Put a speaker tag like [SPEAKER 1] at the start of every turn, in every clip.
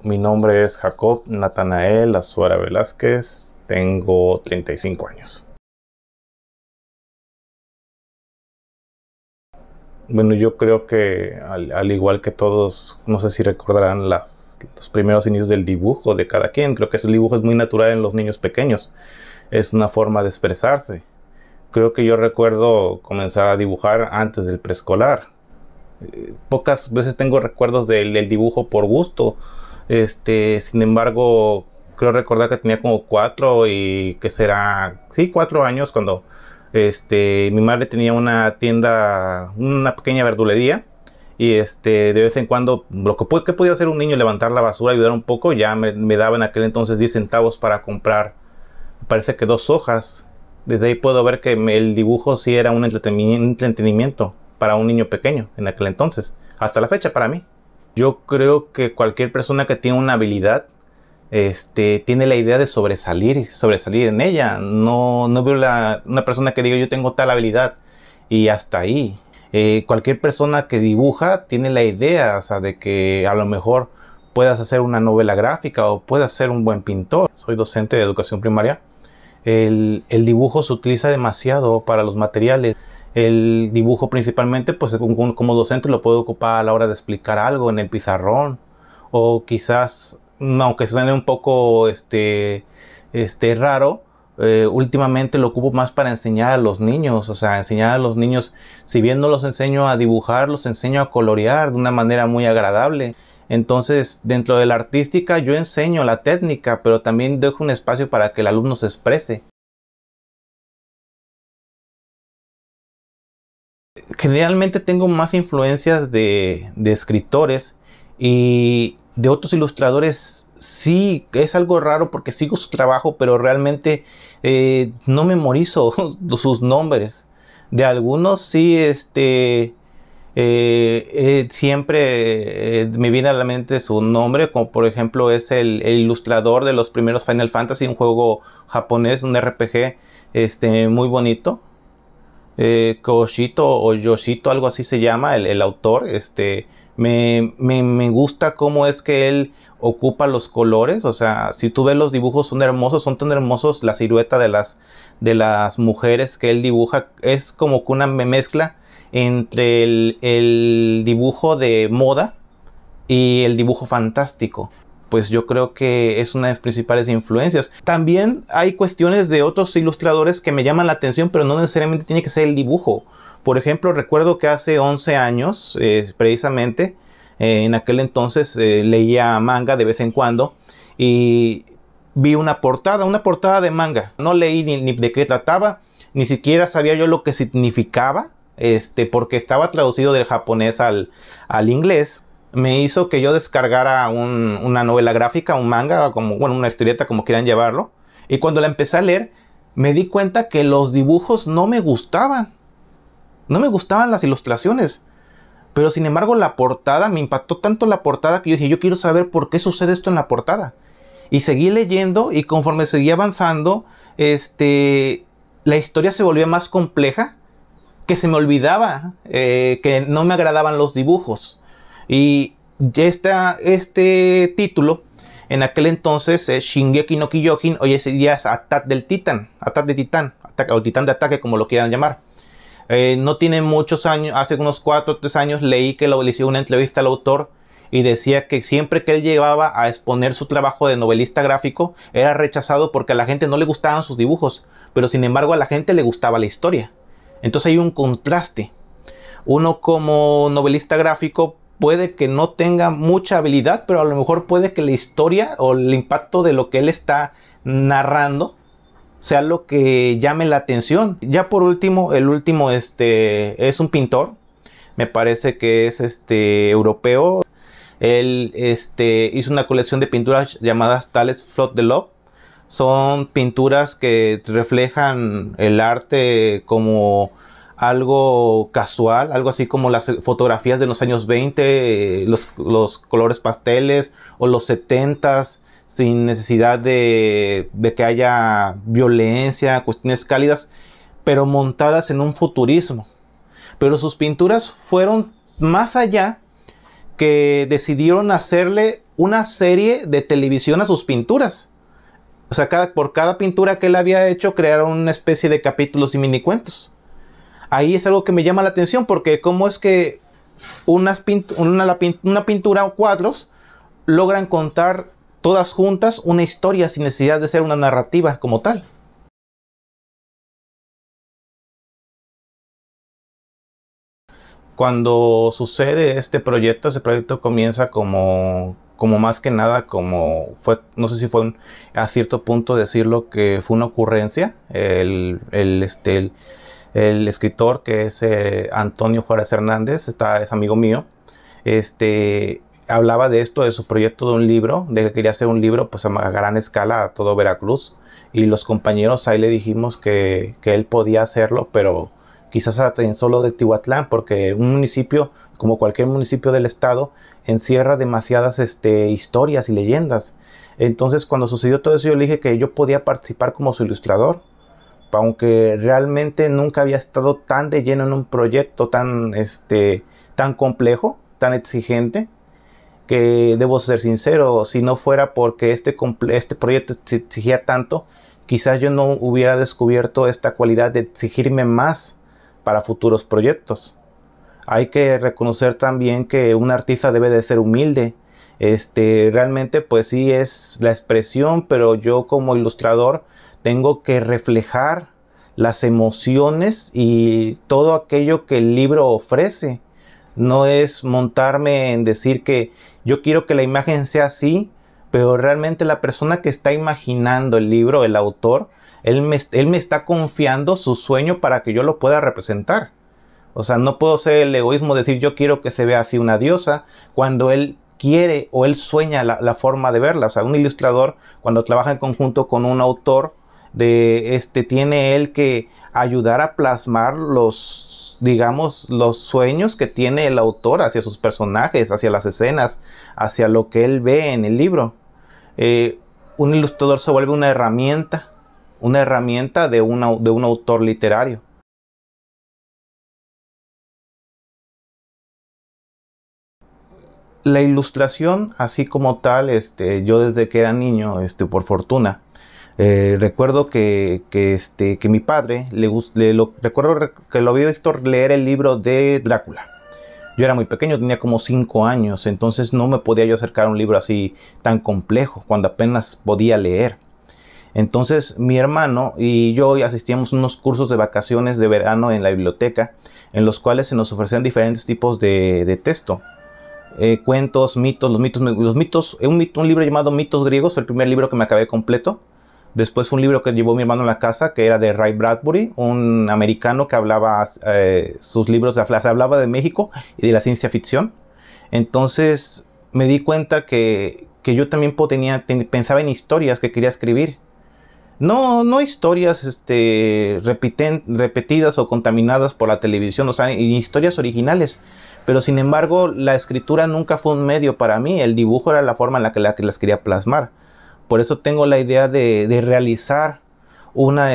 [SPEAKER 1] Mi nombre es Jacob Natanael Azuara Velázquez, tengo 35 años. Bueno, yo creo que al igual que todos, no sé si recordarán los primeros inicios del dibujo de cada quien. Creo que ese dibujo es muy natural en los niños pequeños. Es una forma de expresarse. Creo que yo recuerdo comenzar a dibujar antes del preescolar. Pocas veces tengo recuerdos del dibujo por gusto. Sin embargo, creo recordar que tenía como 4 años cuando mi madre tenía una tienda, una pequeña verdulería. Y de vez en cuando, que podía hacer un niño, levantar la basura, ayudar un poco. Ya me daba en aquel entonces 10 centavos para comprar, me parece que 2 hojas. Desde ahí puedo ver que el dibujo sí era un entretenimiento para un niño pequeño en aquel entonces, hasta la fecha para mí. Yo creo que cualquier persona que tiene una habilidad, tiene la idea de sobresalir en ella. No veo una persona que diga yo tengo tal habilidad y hasta ahí. Cualquier persona que dibuja tiene la idea, o sea, de que a lo mejor puedas hacer una novela gráfica o puedas ser un buen pintor. Soy docente de educación primaria. El dibujo se utiliza demasiado para los materiales. El dibujo principalmente, pues como docente lo puedo ocupar a la hora de explicar algo en el pizarrón. O quizás, no, aunque suene un poco raro, últimamente lo ocupo más para enseñar a los niños. O sea, enseñar a los niños, si bien no los enseño a dibujar, los enseño a colorear de una manera muy agradable. Entonces, dentro de la artística yo enseño la técnica, pero también dejo un espacio para que el alumno se exprese. Generalmente tengo más influencias de escritores y de otros ilustradores. Sí, es algo raro porque sigo su trabajo, pero realmente no memorizo sus nombres. De algunos sí, siempre me viene a la mente su nombre, como por ejemplo es el ilustrador de los primeros Final Fantasy, un juego japonés, un RPG muy bonito. Koshito o Yoshito, algo así se llama, el autor. Me gusta cómo es que él ocupa los colores. O sea, si tú ves los dibujos son tan hermosos. La silueta de las mujeres que él dibuja es como que una mezcla entre el dibujo de moda y el dibujo fantástico. Pues yo creo que es una de las principales influencias. También hay cuestiones de otros ilustradores que me llaman la atención, pero no necesariamente tiene que ser el dibujo. Por ejemplo, recuerdo que hace 11 años, precisamente, en aquel entonces leía manga de vez en cuando y vi una portada de manga. No leí ni de qué trataba, ni siquiera sabía yo lo que significaba, porque estaba traducido del japonés al inglés. Me hizo que yo descargara una novela gráfica, un manga, como, bueno, una historieta, como quieran llevarlo. Y cuando la empecé a leer, me di cuenta que los dibujos no me gustaban. No me gustaban las ilustraciones. Pero sin embargo, la portada, me impactó tanto la portada que yo dije, yo quiero saber por qué sucede esto en la portada. Y seguí leyendo y conforme seguí avanzando, la historia se volvía más compleja, que se me olvidaba que no me agradaban los dibujos. Y este título, en aquel entonces, Shingeki no Kyojin, hoy ese día es Attack del Titán, Attack de Titán, o Titán de Ataque, como lo quieran llamar. No tiene muchos años, hace unos 4 o 3 años leí que le hicieron una entrevista al autor y decía que siempre que él llegaba a exponer su trabajo de novelista gráfico era rechazado porque a la gente no le gustaban sus dibujos, pero sin embargo a la gente le gustaba la historia. Entonces hay un contraste. Uno como novelista gráfico puede que no tenga mucha habilidad, pero a lo mejor puede que la historia o el impacto de lo que él está narrando sea lo que llame la atención. Ya por último, el último es un pintor, me parece que es europeo. Él hizo una colección de pinturas llamadas Tales Flood de Love. Son pinturas que reflejan el arte como algo casual, algo así como las fotografías de los años 20, los colores pasteles, o los 70s, sin necesidad de que haya violencia, cuestiones cálidas, pero montadas en un futurismo. Pero sus pinturas fueron más allá, que decidieron hacerle una serie de televisión a sus pinturas. O sea, por cada pintura que él había hecho, crearon una especie de capítulos y minicuentos. Ahí es algo que me llama la atención, porque cómo es que una pintura o cuadros logran contar todas juntas una historia sin necesidad de ser una narrativa como tal. Cuando sucede ese proyecto comienza como más que nada, como fue, no sé si fue a cierto punto decirlo que fue una ocurrencia. El escritor que es Antonio Juárez Hernández, es amigo mío, hablaba de esto, de su proyecto de un libro, de que quería hacer un libro pues a gran escala a todo Veracruz, y los compañeros ahí le dijimos que él podía hacerlo, pero quizás hasta en solo de Tihuatlán, porque un municipio, como cualquier municipio del estado, encierra demasiadas historias y leyendas. Entonces cuando sucedió todo eso yo le dije que yo podía participar como su ilustrador, aunque realmente nunca había estado tan de lleno en un proyecto tan complejo, tan exigente, que debo ser sincero, si no fuera porque este proyecto exigía tanto, quizás yo no hubiera descubierto esta cualidad de exigirme más para futuros proyectos. Hay que reconocer también que un artista debe de ser humilde. Realmente pues sí es la expresión, pero yo como ilustrador tengo que reflejar las emociones y todo aquello que el libro ofrece. No es montarme en decir que yo quiero que la imagen sea así, pero realmente la persona que está imaginando el libro, el autor, él me está confiando su sueño para que yo lo pueda representar. O sea, no puedo ser el egoísmo de decir yo quiero que se vea así una diosa cuando él quiere o él sueña la forma de verla. O sea, un ilustrador cuando trabaja en conjunto con un autor tiene él que ayudar a plasmar digamos, los sueños que tiene el autor hacia sus personajes, hacia las escenas, hacia lo que él ve en el libro. Eh, un ilustrador se vuelve una herramienta de un autor literario. La ilustración, así como tal, yo desde que era niño, por fortuna, recuerdo que mi padre, recuerdo que lo había visto leer el libro de Drácula. Yo era muy pequeño, tenía como 5 años, entonces no me podía yo acercar a un libro así tan complejo, cuando apenas podía leer. Entonces mi hermano y yo asistíamos a unos cursos de vacaciones de verano en la biblioteca, en los cuales se nos ofrecían diferentes tipos de texto. Cuentos, mitos, un libro llamado Mitos Griegos, fue el primer libro que me acabé completo. Después fue un libro que llevó mi hermano a la casa, que era de Ray Bradbury, un americano que hablaba, sus libros hablaba de México y de la ciencia ficción. Entonces me di cuenta que yo también pensaba en historias que quería escribir. No historias repetidas o contaminadas por la televisión, o sea, historias originales. Pero sin embargo, la escritura nunca fue un medio para mí, el dibujo era la forma en la que las quería plasmar. Por eso tengo la idea de realizar una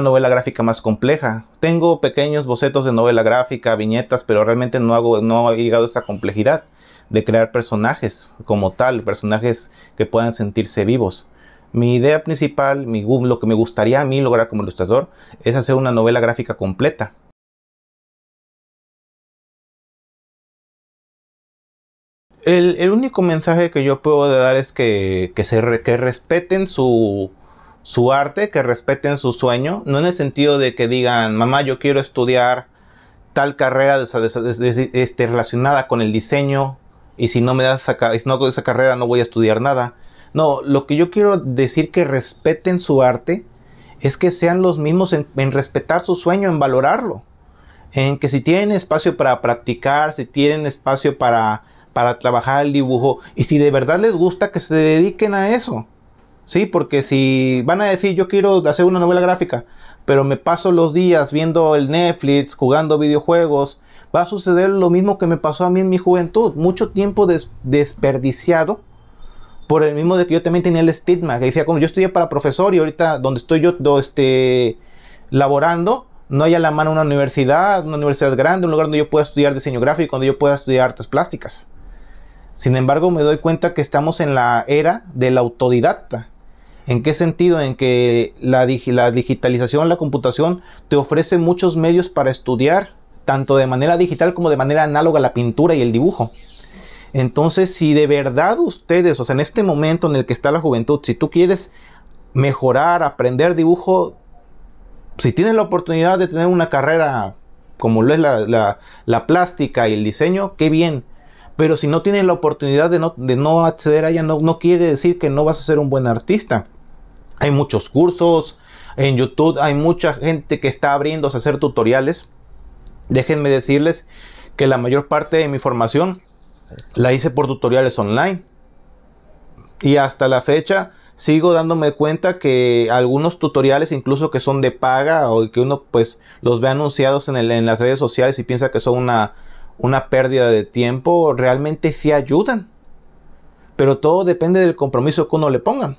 [SPEAKER 1] novela gráfica más compleja. Tengo pequeños bocetos de novela gráfica, viñetas, pero realmente no he llegado a esa complejidad de crear personajes como tal, personajes que puedan sentirse vivos. Mi idea principal, lo que me gustaría a mí lograr como ilustrador, es hacer una novela gráfica completa. El único mensaje que yo puedo dar es que respeten su arte, que respeten su sueño, no en el sentido de que digan, mamá, yo quiero estudiar tal carrera relacionada con el diseño, y si no me das si no hago esa carrera no voy a estudiar nada. No, lo que yo quiero decir que respeten su arte es que sean los mismos en respetar su sueño, en valorarlo, en que si tienen espacio para practicar, si tienen espacio para trabajar el dibujo, y si de verdad les gusta, que se dediquen a eso. Sí, porque si van a decir yo quiero hacer una novela gráfica, pero me paso los días viendo el Netflix, jugando videojuegos, va a suceder lo mismo que me pasó a mí en mi juventud. Mucho tiempo desperdiciado por el mismo de que yo también tenía el estigma, que decía, como yo estudié para profesor y ahorita donde estoy yo laborando, no hay a la mano una universidad grande, un lugar donde yo pueda estudiar diseño gráfico, donde yo pueda estudiar artes plásticas. Sin embargo, me doy cuenta que estamos en la era del autodidacta. ¿En qué sentido? En que la digitalización, la computación, te ofrece muchos medios para estudiar, tanto de manera digital como de manera análoga a la pintura y el dibujo. Entonces, si de verdad ustedes, o sea, en este momento en el que está la juventud, si tú quieres mejorar, aprender dibujo, si tienes la oportunidad de tener una carrera como lo es la plástica y el diseño, qué bien. Pero si no tienes la oportunidad de no acceder a ella, no quiere decir que no vas a ser un buen artista. Hay muchos cursos en YouTube, hay mucha gente que está abriéndose a hacer tutoriales. Déjenme decirles que la mayor parte de mi formación la hice por tutoriales online. Y hasta la fecha sigo dándome cuenta que algunos tutoriales, incluso que son de paga o que uno pues los ve anunciados en las redes sociales y piensa que son una pérdida de tiempo, realmente sí ayudan. Pero todo depende del compromiso que uno le ponga.